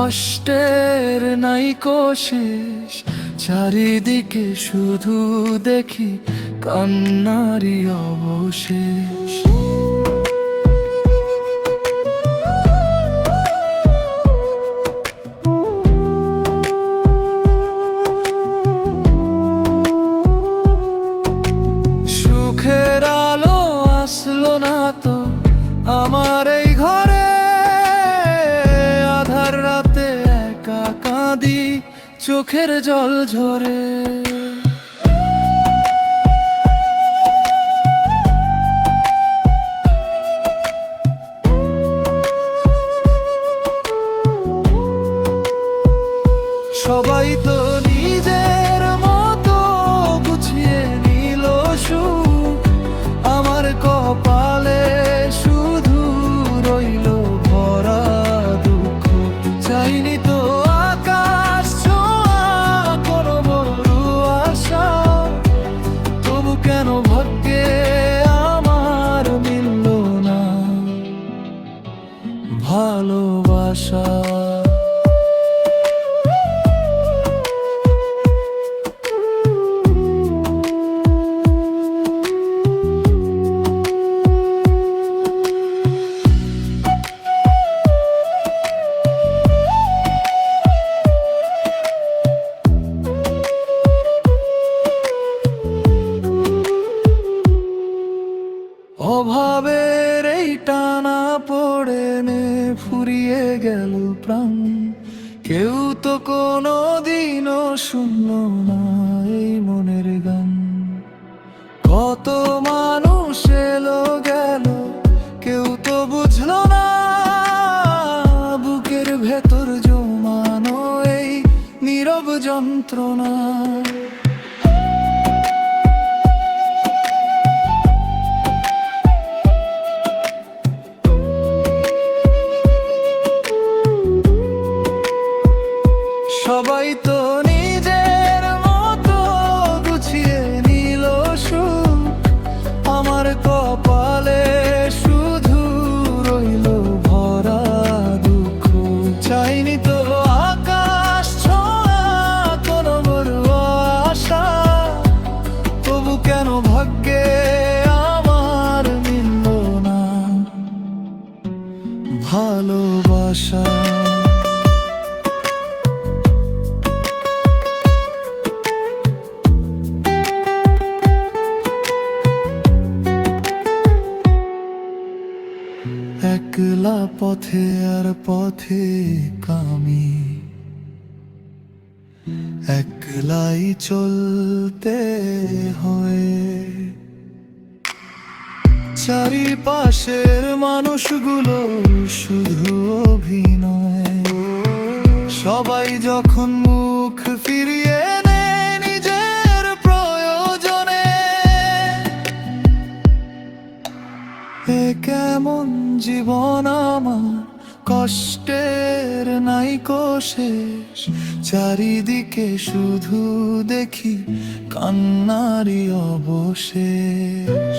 কষ্টের নাইকো শেষ, চারিদিকে শুধু দেখি কান্নারই অবশেষ। সুখের আলো আসলো না তো আমার এই ঘরে, আধার রাতে একা কাঁদি চোখের জল ঝরে। সবাই তো নিজের মতো গুছিয়ে নিল সুখ, আমার কপালে শুধু রইল ভরা দুঃখ। চাইনি তো আকাশ ছোঁয়া কোনো বড় আশা, তবু কেন ভাগ্যে আমার মিলল না ভালোবাসা। অভাবের এই টানা পড়ে নে ফুরিয়ে গেল প্রাণ, কেউ তো কোনো দিনও শুনল না এই মনের গান। কত মানুষ এলো গেল, কেউ তো বুঝলো না বুকের ভেতর জমানো এই নীরব যন্ত্রণা। সবাই তো নিজের মতো গুছিয়ে নিল সুখ, আমার কপালে শুধু রইল ভরা দুঃখ। চাইনি তো আকাশ ছোঁয়া কোনো বড় আশা, তবু কেন ভাগ্যে আমার মিলল না ভালোবাসা। একলা পথে আর পথে কামি, একলাই চলতে হয়। চারিপাশের মানুষগুলো শুধু অভিনয়, সবাই যখন মুখ ফিরিয়ে নেয় নিজের প্রয়োজনে। এ কেমন জীবন আমার, কষ্টের নাইকো শেষ, চারিদিকে শুধু দেখি কান্নারই অবশেষ।